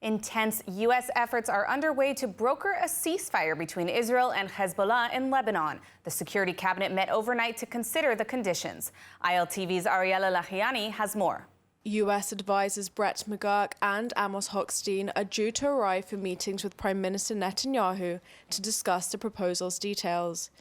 Intense U.S. efforts are underway to broker a ceasefire between Israel and Hezbollah in Lebanon. The Security Cabinet met overnight to consider the conditions. ILTV's Ariella Lachiani has more. U.S. advisors Brett McGurk and Amos Hochstein are due to arrive for meetings with Prime Minister Netanyahu to discuss the proposal's details.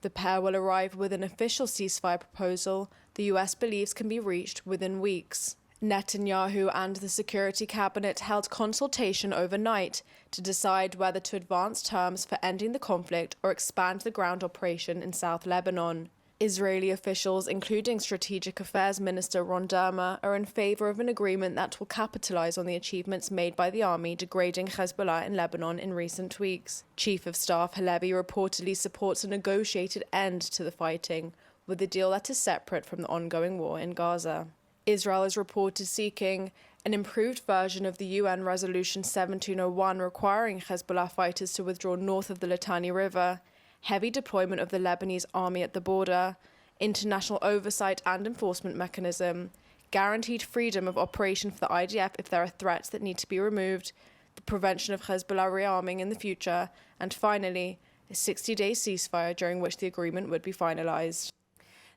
The pair will arrive with an official ceasefire proposal the U.S. believes can be reached within weeks. Netanyahu and the Security Cabinet held consultation overnight to decide whether to advance terms for ending the conflict or expand the ground operation in South Lebanon. Israeli officials, including Strategic Affairs Minister Ron Dermer, are in favor of an agreement that will capitalize on the achievements made by the army degrading Hezbollah in Lebanon in recent weeks. Chief of Staff Halevi reportedly supports a negotiated end to the fighting, with a deal that is separate from the ongoing war in Gaza. Israel is reported seeking an improved version of the UN Resolution 1701 requiring Hezbollah fighters to withdraw north of the Litani River, heavy deployment of the Lebanese army at the border, international oversight and enforcement mechanism, guaranteed freedom of operation for the IDF if there are threats that need to be removed, the prevention of Hezbollah rearming in the future, and finally, a 60-day ceasefire during which the agreement would be finalized.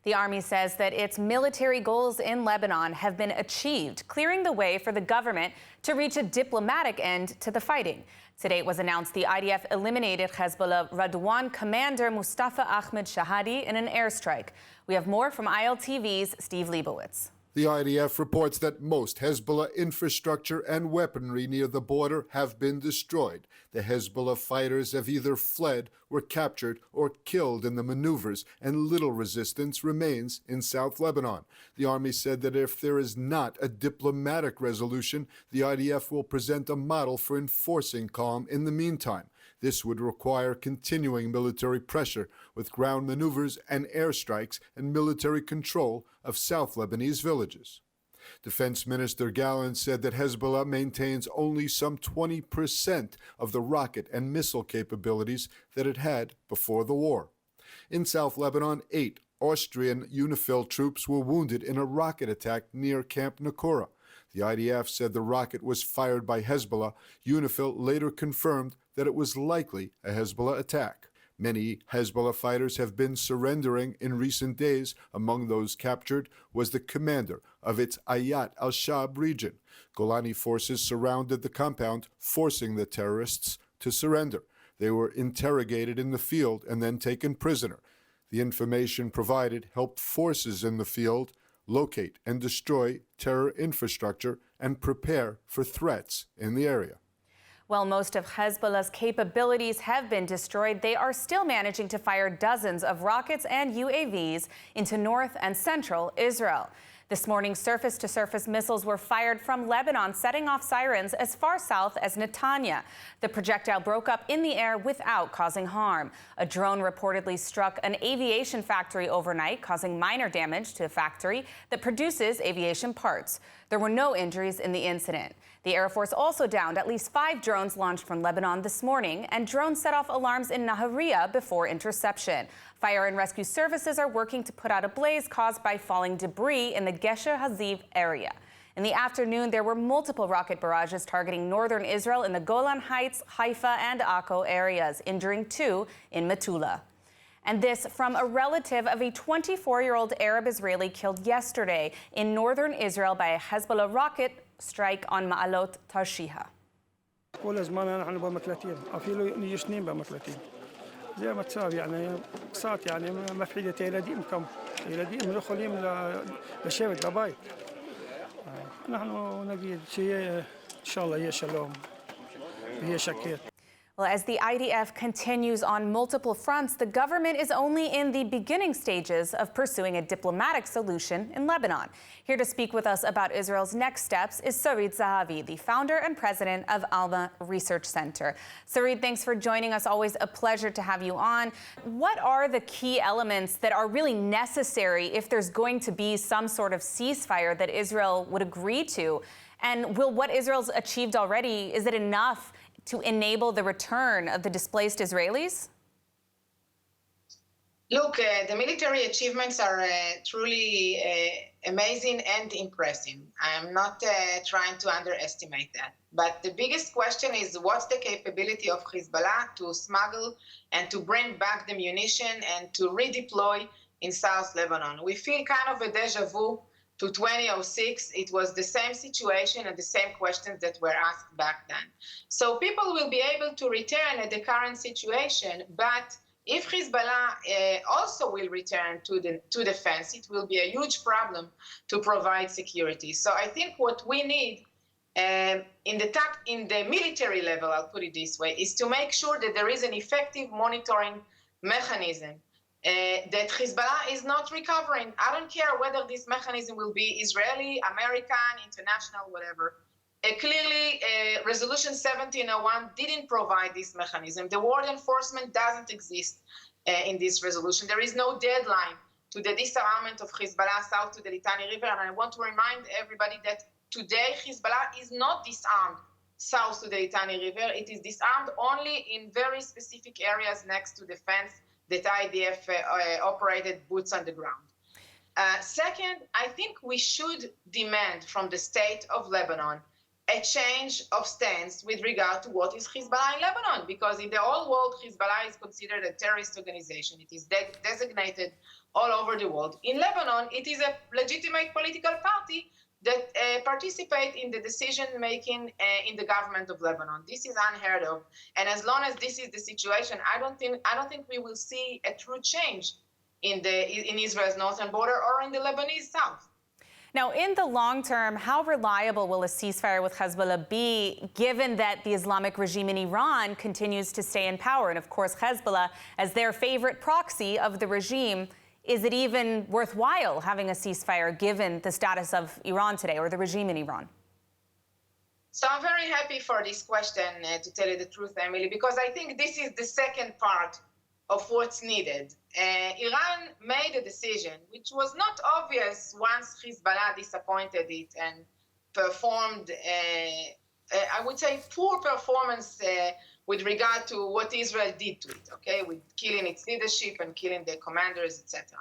The army says that its military goals in Lebanon have been achieved, clearing the way for the government to reach a diplomatic end to the fighting. Today it was announced the IDF eliminated Hezbollah Radwan commander Mustafa Ahmed Shahadi in an airstrike. We have more from ILTV's Steve Leibowitz. The IDF reports that most Hezbollah infrastructure and weaponry near the border have been destroyed. The Hezbollah fighters have either fled, were captured, or killed in the maneuvers, and little resistance remains in South Lebanon. The army said that if there is not a diplomatic resolution, the IDF will present a model for enforcing calm in the meantime. This would require continuing military pressure with ground maneuvers and airstrikes and military control of South Lebanese villages. Defense Minister Gallant said that Hezbollah maintains only some 20% of the rocket and missile capabilities that it had before the war. In South Lebanon, 8 Austrian UNIFIL troops were wounded in a rocket attack near Camp Nakura. The IDF said the rocket was fired by Hezbollah. UNIFIL later confirmed that it was likely a Hezbollah attack. Many Hezbollah fighters have been surrendering in recent days. Among those captured was the commander of its Ayat al-Shab region. Golani forces surrounded the compound, forcing the terrorists to surrender. They were interrogated in the field and then taken prisoner. The information provided helped forces in the field locate and destroy terror infrastructure and prepare for threats in the area. While most of Hezbollah's capabilities have been destroyed, they are still managing to fire dozens of rockets and UAVs into north and central Israel. This morning, surface-to-surface missiles were fired from Lebanon, setting off sirens as far south as Netanya. The projectile broke up in the air without causing harm. A drone reportedly struck an aviation factory overnight, causing minor damage to a factory that produces aviation parts. There were no injuries in the incident. The Air Force also downed at least 5 drones launched from Lebanon this morning, and drones set off alarms in Nahariya before interception. Fire and rescue services are working to put out a blaze caused by falling debris in the Gesher Haziv area. In the afternoon, there were multiple rocket barrages targeting northern Israel in the Golan Heights, Haifa, and Akko areas, injuring 2 in Metula. And this from a relative of a 24-year-old Arab Israeli killed yesterday in northern Israel by a Hezbollah rocket strike on Ma'alot Tarshiha. كل زمان نحن بمقلتين أفيلو يشنين بمقلتين زي ما تصاب يعني قصات يعني ما في حاجة يلديم كم يلديم يدخلين لشيبة لبايت نحن نجد شيء إن شاء الله هي شلوم هي شكيت. Well, as the IDF continues on multiple fronts, the government is only in the beginning stages of pursuing a diplomatic solution in Lebanon. Here to speak with us about Israel's next steps is Sarit Zahavi, the founder and president of Alma Research Center. Sarit, thanks for joining us. Always a pleasure to have you on. What are the key elements that are really necessary if there's going to be some sort of ceasefire that Israel would agree to? And will what Israel's achieved already, is it enough to enable the return of the displaced Israelis? Look, the military achievements are truly amazing and impressive. I am not trying to underestimate that. But the biggest question is, what's the capability of Hezbollah to smuggle and to bring back the munition and to redeploy in South Lebanon? We feel kind of a deja vu to 2006. It was the same situation and the same questions that were asked back then. So people will be able to return at the current situation, but if Hezbollah also will return to the fence, it will be a huge problem to provide security. So I think what we need in the military level, I'll put it this way, is to make sure that there is an effective monitoring mechanism, that Hezbollah is not recovering. I don't care whether this mechanism will be Israeli, American, international, whatever. Clearly, Resolution 1701 didn't provide this mechanism. The word enforcement doesn't exist in this resolution. There is no deadline to the disarmament of Hezbollah south to the Litani River. And I want to remind everybody that today Hezbollah is not disarmed south to the Litani River. It is disarmed only in very specific areas next to the fence that IDF operated boots on the ground. Second, I think we should demand from the state of Lebanon a change of stance with regard to what is Hezbollah in Lebanon, because in the whole world, Hezbollah is considered a terrorist organization. It is designated all over the world. In Lebanon, it is a legitimate political party that participate in the decision-making in the government of Lebanon. This is unheard of. And as long as this is the situation, I don't think we will see a true change in Israel's northern border or in the Lebanese south. Now, in the long term, how reliable will a ceasefire with Hezbollah be, given that the Islamic regime in Iran continues to stay in power? And of course, Hezbollah, as their favorite proxy of the regime, is it even worthwhile having a ceasefire given the status of Iran today, or the regime in Iran? So I'm very happy for this question, to tell you the truth, Emily, because I think this is the second part of what's needed. Iran made a decision, which was not obvious once Hezbollah disappointed it and performed, I would say, poor performance with regard to what Israel did to it, okay, with killing its leadership and killing the commanders, etc.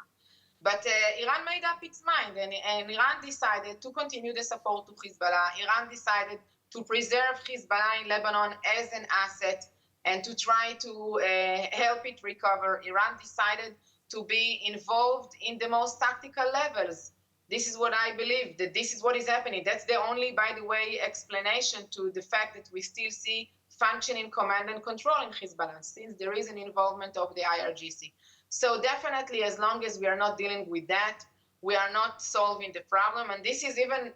But Iran made up its mind, and Iran decided to continue the support to Hezbollah. Iran decided to preserve Hezbollah in Lebanon as an asset and to try to help it recover. Iran decided to be involved in the most tactical levels. This is what I believe, that this is what is happening. That's the only, by the way, explanation to the fact that we still see functioning command and control in Hezbollah, since there is an involvement of the IRGC. So definitely, as long as we are not dealing with that, we are not solving the problem. And this is even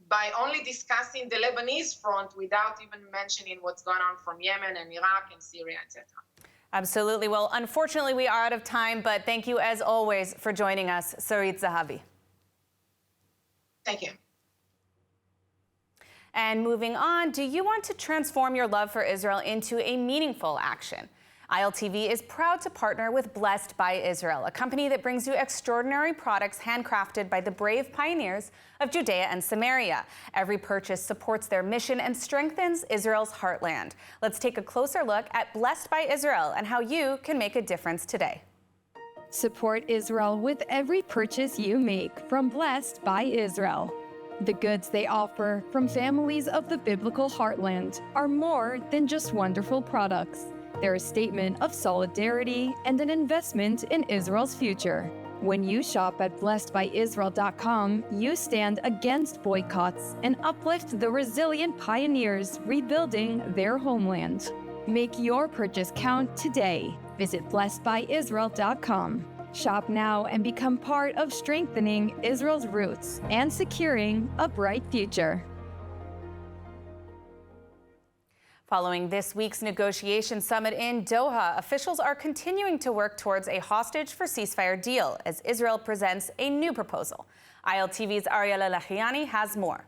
by only discussing the Lebanese front without even mentioning what's going on from Yemen and Iraq and Syria, etc. Absolutely. Well, unfortunately, we are out of time, but thank you, as always, for joining us, Sarit Zahavi. Thank you. And moving on, do you want to transform your love for Israel into a meaningful action? ILTV is proud to partner with Blessed by Israel, a company that brings you extraordinary products handcrafted by the brave pioneers of Judea and Samaria. Every purchase supports their mission and strengthens Israel's heartland. Let's take a closer look at Blessed by Israel and how you can make a difference today. Support Israel with every purchase you make from Blessed by Israel. The goods they offer from families of the biblical heartland are more than just wonderful products. They're a statement of solidarity and an investment in Israel's future. When you shop at blessedbyisrael.com, you stand against boycotts and uplift the resilient pioneers rebuilding their homeland. Make your purchase count today. Visit blessedbyisrael.com. Shop now and become part of strengthening Israel's roots and securing a bright future. Following this week's negotiation summit in Doha, officials are continuing to work towards a hostage for ceasefire deal as Israel presents a new proposal. ILTV's Ariela Lachiani has more.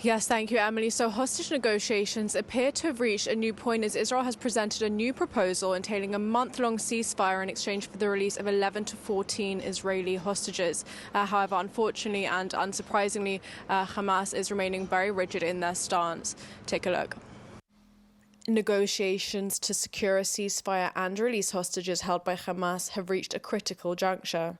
Yes, thank you, Emily. So hostage negotiations appear to have reached a new point as Israel has presented a new proposal entailing a month-long ceasefire in exchange for the release of 11 to 14 Israeli hostages. However, unfortunately and unsurprisingly, Hamas is remaining very rigid in their stance. Take a look. Negotiations to secure a ceasefire and release hostages held by Hamas have reached a critical juncture.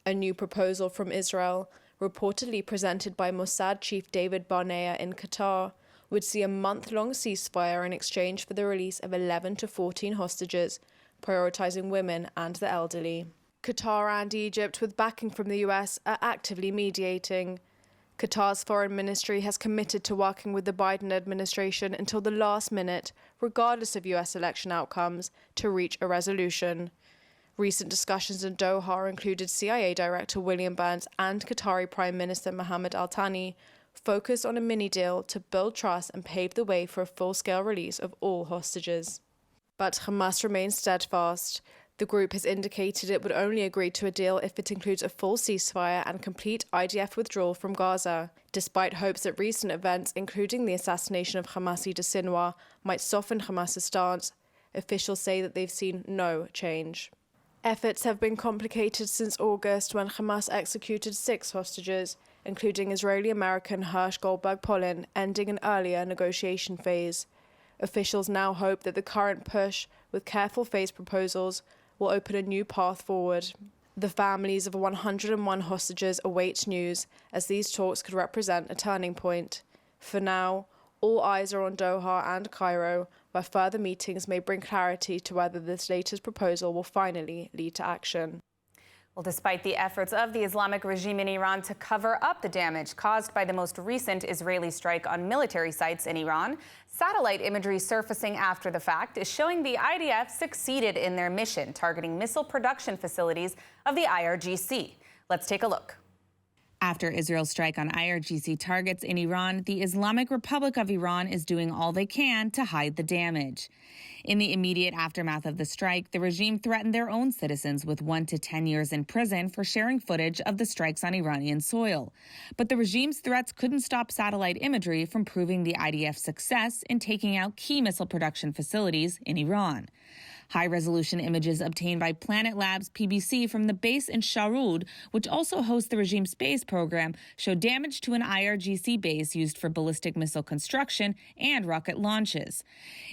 A new proposal from Israel, reportedly presented by Mossad chief David Barnea in Qatar, would see a month-long ceasefire in exchange for the release of 11 to 14 hostages, prioritizing women and the elderly. Qatar and Egypt, with backing from the US, are actively mediating. Qatar's foreign ministry has committed to working with the Biden administration until the last minute, regardless of US election outcomes, to reach a resolution. Recent discussions in Doha included CIA Director William Burns and Qatari Prime Minister Mohammed Al Thani, focused on a mini-deal to build trust and pave the way for a full-scale release of all hostages. But Hamas remains steadfast. The group has indicated it would only agree to a deal if it includes a full ceasefire and complete IDF withdrawal from Gaza, despite hopes that recent events, including the assassination of Hamas leader Sinwar, might soften Hamas's stance. Officials say that they've seen no change. Efforts have been complicated since August, when Hamas executed 6 hostages, including Israeli-American Hirsch Goldberg-Polin, ending an earlier negotiation phase. Officials now hope that the current push, with careful phase proposals, will open a new path forward. The families of 101 hostages await news, as these talks could represent a turning point. For now, all eyes are on Doha and Cairo, where further meetings may bring clarity to whether this latest proposal will finally lead to action. Well, despite the efforts of the Islamic regime in Iran to cover up the damage caused by the most recent Israeli strike on military sites in Iran, satellite imagery surfacing after the fact is showing the IDF succeeded in their mission, targeting missile production facilities of the IRGC. Let's take a look. After Israel's strike on IRGC targets in Iran, the Islamic Republic of Iran is doing all they can to hide the damage. In the immediate aftermath of the strike, the regime threatened their own citizens with 1 to 10 years in prison for sharing footage of the strikes on Iranian soil. But the regime's threats couldn't stop satellite imagery from proving the IDF's success in taking out key missile production facilities in Iran. High-resolution images obtained by Planet Labs PBC from the base in Sharud, which also hosts the regime's space program, show damage to an IRGC base used for ballistic missile construction and rocket launches.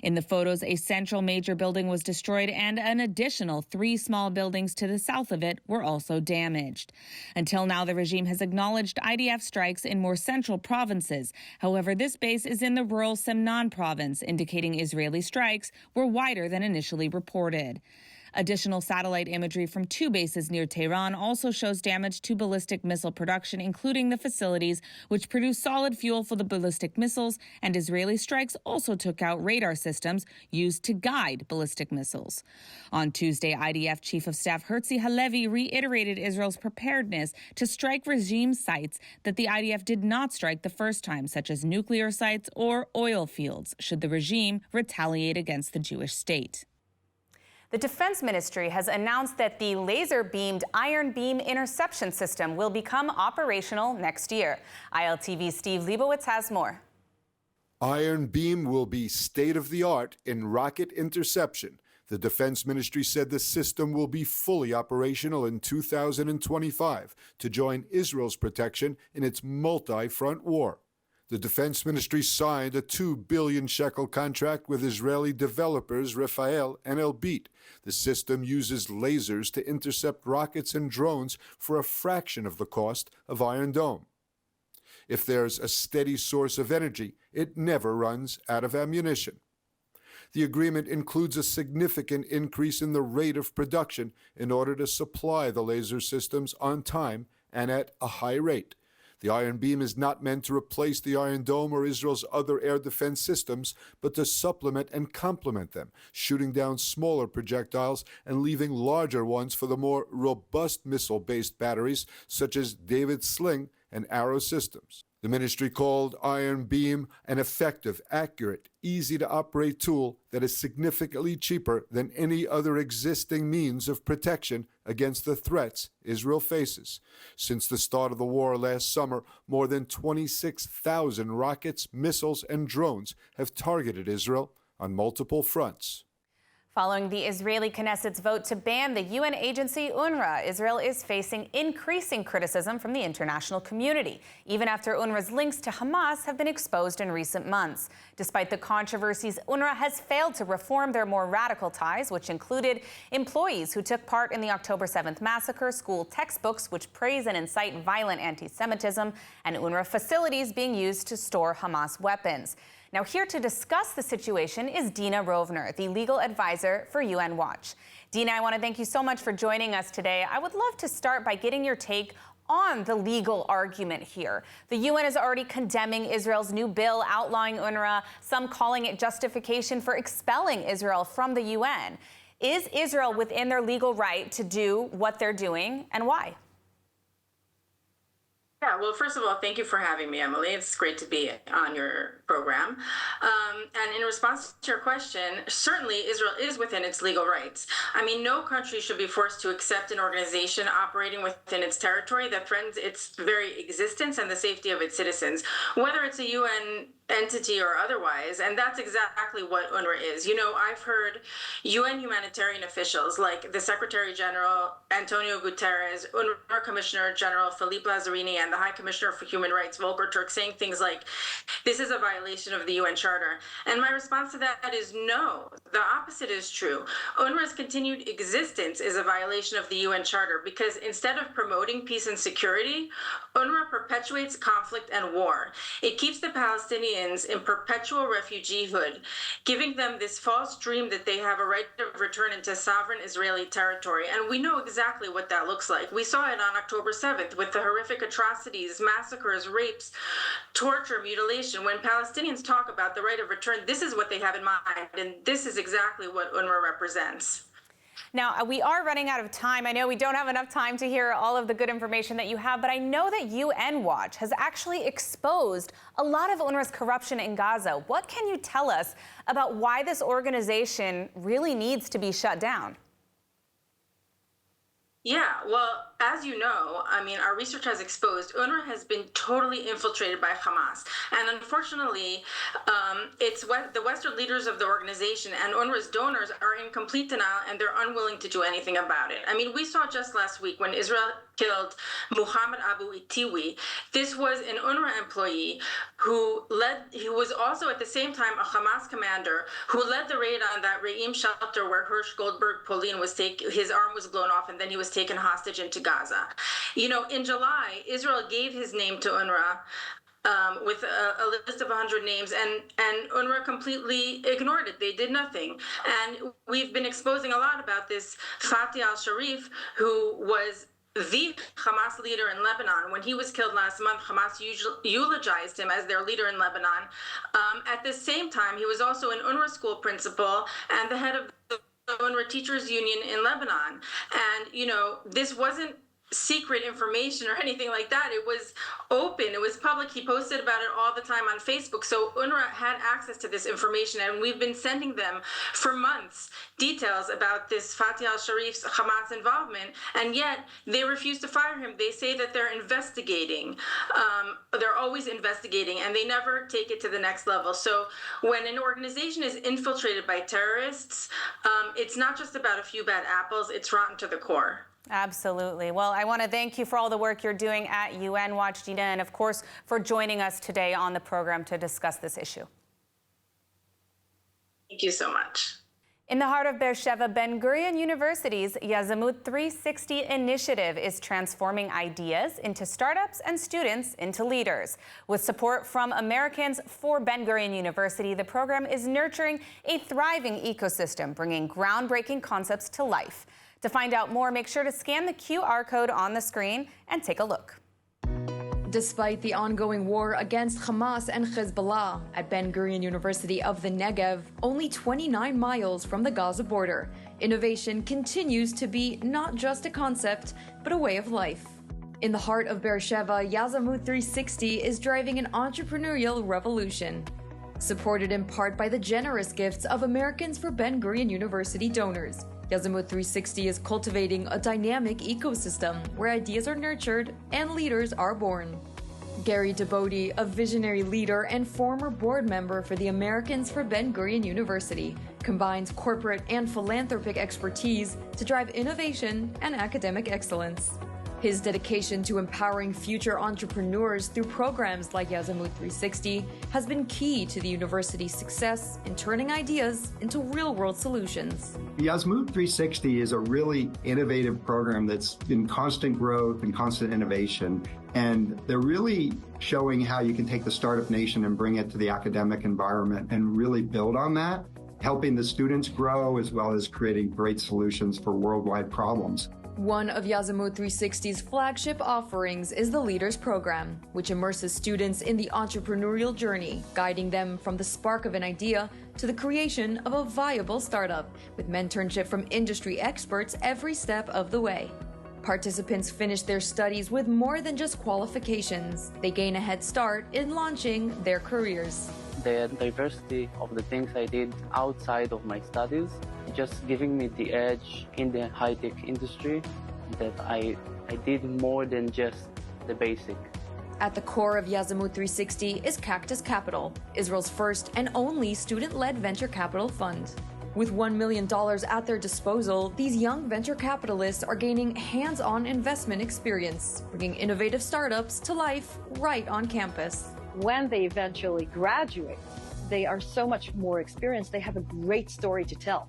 In the photos, a central major building was destroyed and an additional 3 small buildings to the south of it were also damaged. Until now, the regime has acknowledged IDF strikes in more central provinces. However, this base is in the rural Semnan province, indicating Israeli strikes were wider than initially reported. Additional satellite imagery from 2 bases near Tehran also shows damage to ballistic missile production, including the facilities which produce solid fuel for the ballistic missiles, and Israeli strikes also took out radar systems used to guide ballistic missiles. On Tuesday, IDF Chief of Staff Herzi Halevi reiterated Israel's preparedness to strike regime sites that the IDF did not strike the first time, such as nuclear sites or oil fields, should the regime retaliate against the Jewish state. The Defense Ministry has announced that the laser-beamed Iron Beam interception system will become operational next year. ILTV's Steve Leibowitz has more. Iron Beam will be state-of-the-art in rocket interception. The Defense Ministry said the system will be fully operational in 2025 to join Israel's protection in its multi-front war. The Defense Ministry signed a 2 billion shekel contract with Israeli developers Rafael and Elbit. The system uses lasers to intercept rockets and drones for a fraction of the cost of Iron Dome. If there's a steady source of energy, it never runs out of ammunition. The agreement includes a significant increase in the rate of production in order to supply the laser systems on time and at a high rate. The Iron Beam is not meant to replace the Iron Dome or Israel's other air defense systems, but to supplement and complement them, shooting down smaller projectiles and leaving larger ones for the more robust missile-based batteries, such as David's Sling and Arrow systems. The ministry called Iron Beam an effective, accurate, easy-to-operate tool that is significantly cheaper than any other existing means of protection against the threats Israel faces. Since the start of the war last summer, more than 26,000 rockets, missiles, and drones have targeted Israel on multiple fronts. Following the Israeli Knesset's vote to ban the UN agency UNRWA, Israel is facing increasing criticism from the international community, even after UNRWA's links to Hamas have been exposed in recent months. Despite the controversies, UNRWA has failed to reform their more radical ties, which included employees who took part in the October 7th massacre, school textbooks which praise and incite violent anti-Semitism, and UNRWA facilities being used to store Hamas weapons. Now, here to discuss the situation is Dina Rovner, the legal advisor for UN Watch. Dina, I want to thank you so much for joining us today. I would love to start by getting your take on the legal argument here. The UN is already condemning Israel's new bill outlawing UNRWA, some calling it justification for expelling Israel from the UN. Is Israel within their legal right to do what they're doing, and why? Yeah, well, first of all, thank you for having me, Emily. It's great to be on your program. And in response to your question, certainly Israel is within its legal rights. I mean, no country should be forced to accept an organization operating within its territory that threatens its very existence and the safety of its citizens, whether it's a UN entity or otherwise. And that's exactly what UNRWA is. You know, I've heard UN humanitarian officials like the Secretary General Antonio Guterres, UNRWA Commissioner General Philippe Lazzarini, and the High Commissioner for Human Rights Volker Turk saying things like, this is a violation of the UN Charter. And my response to that is no. The opposite is true. UNRWA's continued existence is a violation of the UN Charter because instead of promoting peace and security, UNRWA perpetuates conflict and war. It keeps the Palestinians in perpetual refugeehood, giving them this false dream that they have a right to return into sovereign Israeli territory. And we know exactly what that looks like. We saw it on October 7th with the horrific atrocities, massacres, rapes, torture, mutilation. When Palestinians talk about the right of return, this is what they have in mind, and this is exactly what UNRWA represents. Now, we are running out of time. I know we don't have enough time to hear all of the good information that you have, but I know that UN Watch has actually exposed a lot of UNRWA's corruption in Gaza. What can you tell us about why this organization really needs to be shut down? Yeah, well, as you know, I mean, our research has exposed UNRWA has been totally infiltrated by Hamas. And unfortunately, the Western leaders of the organization and UNRWA's donors are in complete denial, and they're unwilling to do anything about it. I mean, we saw just last week when Israel killed Muhammad Abu Itiwi. This was an UNRWA employee who was also at the same time a Hamas commander who led the raid on that Re'im shelter where Hirsch Goldberg Polin his arm was blown off and then he was taken hostage into Gaza. You know, in July, Israel gave his name to UNRWA with a list of 100 names, and UNRWA completely ignored it. They did nothing. And we've been exposing a lot about this Fatih al-Sharif, who was the Hamas leader in Lebanon. When he was killed last month, Hamas eulogized him as their leader in Lebanon. At the same time, he was also an UNRWA school principal and the head of the UNRWA Teachers Union in Lebanon. And, you know, this wasn't secret information or anything like that. It was open. It was public. He posted about it all the time on Facebook. So UNRWA had access to this information, and we've been sending them for months details about this Fatih al-Sharif's Hamas involvement, and yet they refuse to fire him. They say that they're investigating. They're always investigating, and they never take it to the next level. So when an organization is infiltrated by terrorists, it's not just about a few bad apples. It's rotten to the core. Absolutely. Well, I want to thank you for all the work you're doing at UN Watch, Dina, and of course for joining us today on the program to discuss this issue. Thank you so much. In the heart of Beersheba, Ben-Gurion University's Yazamut 360 initiative is transforming ideas into startups and students into leaders. With support from Americans for Ben-Gurion University, the program is nurturing a thriving ecosystem, bringing groundbreaking concepts to life. To find out more, make sure to scan the QR code on the screen and take a look. Despite the ongoing war against Hamas and Hezbollah at Ben-Gurion University of the Negev, only 29 miles from the Gaza border, innovation continues to be not just a concept, but a way of life. In the heart of Beersheba, Yazamut 360 is driving an entrepreneurial revolution. Supported in part by the generous gifts of Americans for Ben-Gurion University donors, Yazamut 360 is cultivating a dynamic ecosystem where ideas are nurtured and leaders are born. Gary Debody, a visionary leader and former board member for the Americans for Ben-Gurion University, combines corporate and philanthropic expertise to drive innovation and academic excellence. His dedication to empowering future entrepreneurs through programs like Yazamut 360 has been key to the university's success in turning ideas into real-world solutions. Yazamut 360 is a really innovative program that's in constant growth and constant innovation. And they're really showing how you can take the startup nation and bring it to the academic environment and really build on that, helping the students grow as well as creating great solutions for worldwide problems. One of Yazamut 360's flagship offerings is the Leaders Program, which immerses students in the entrepreneurial journey, guiding them from the spark of an idea to the creation of a viable startup, with mentorship from industry experts every step of the way. Participants finish their studies with more than just qualifications. They gain a head start in launching their careers. The diversity of the things I did outside of my studies just giving me the edge in the high-tech industry, that I did more than just the basic. At the core of Yazamut 360 is Cactus Capital, Israel's first and only student-led venture capital fund. With $1 million at their disposal, these young venture capitalists are gaining hands-on investment experience, bringing innovative startups to life right on campus. When they eventually graduate, they are so much more experienced. They have a great story to tell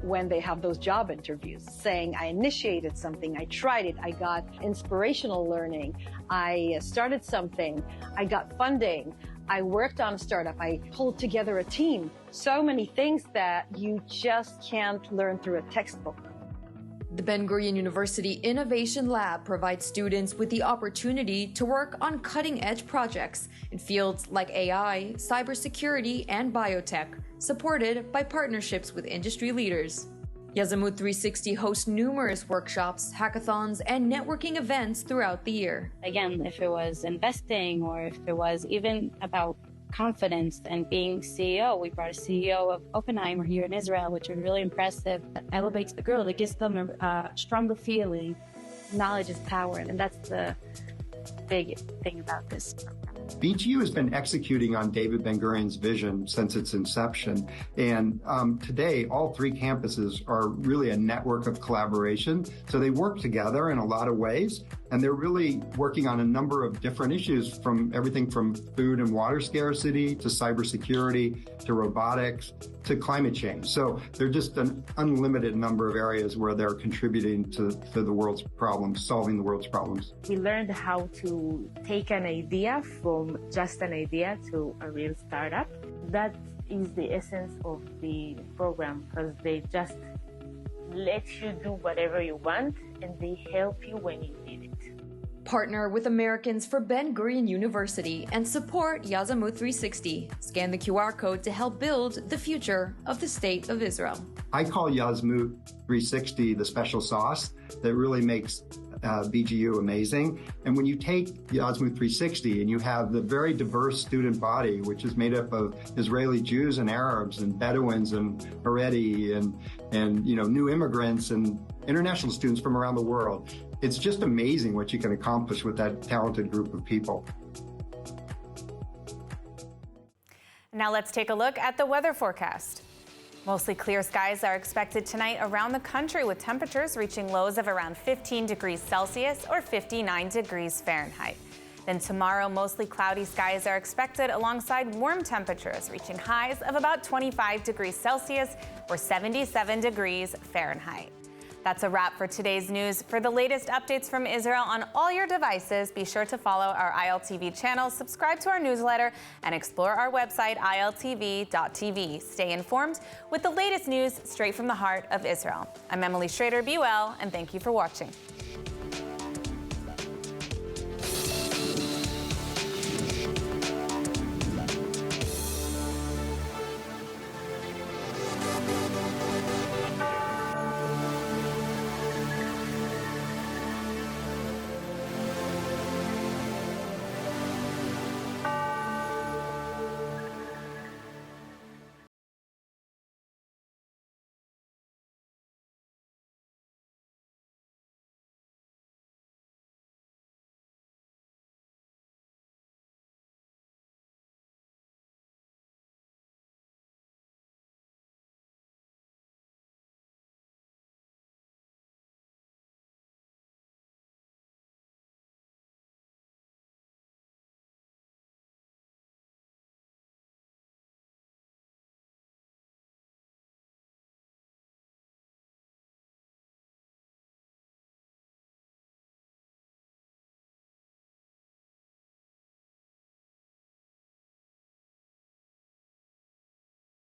when they have those job interviews, saying, I initiated something, I tried it, I got inspirational learning, I started something, I got funding, I worked on a startup, I pulled together a team. So many things that you just can't learn through a textbook. The Ben-Gurion University Innovation Lab provides students with the opportunity to work on cutting-edge projects in fields like AI, cybersecurity, and biotech, supported by partnerships with industry leaders. Yazamut 360 hosts numerous workshops, hackathons, and networking events throughout the year. Again, if it was investing or if it was even about confidence and being CEO, we brought a CEO of Oppenheimer here in Israel, which is really impressive. It elevates the girl, it gives them a stronger feeling. Knowledge is power, and that's the big thing about this program. BGU has been executing on David Ben-Gurion's vision since its inception. And today, all three campuses are really a network of collaboration. So they work together in a lot of ways. And they're really working on a number of different issues, from everything from food and water scarcity to cybersecurity to robotics to climate change. So they're just an unlimited number of areas where they're contributing to the world's problems, solving the world's problems. We learned how to take an idea from just an idea to a real startup. That is the essence of the program, because they just let you do whatever you want and they help you when you need it. Partner with Americans for Ben-Gurion University and support Yazamut 360. Scan the QR code to help build the future of the State of Israel. I call Yazamut 360 the special sauce that really makes BGU amazing. And when you take Yazamut 360 and you have the very diverse student body, which is made up of Israeli Jews and Arabs and Bedouins and Haredi and new immigrants and international students from around the world, it's just amazing what you can accomplish with that talented group of people. Now let's take a look at the weather forecast. Mostly clear skies are expected tonight around the country, with temperatures reaching lows of around 15 degrees Celsius or 59 degrees Fahrenheit. Then tomorrow, mostly cloudy skies are expected alongside warm temperatures reaching highs of about 25 degrees Celsius or 77 degrees Fahrenheit. That's a wrap for today's news. For the latest updates from Israel on all your devices, be sure to follow our ILTV channel, subscribe to our newsletter, and explore our website, ILTV.tv. Stay informed with the latest news straight from the heart of Israel. I'm Emily Schrader. Be well, and thank you for watching.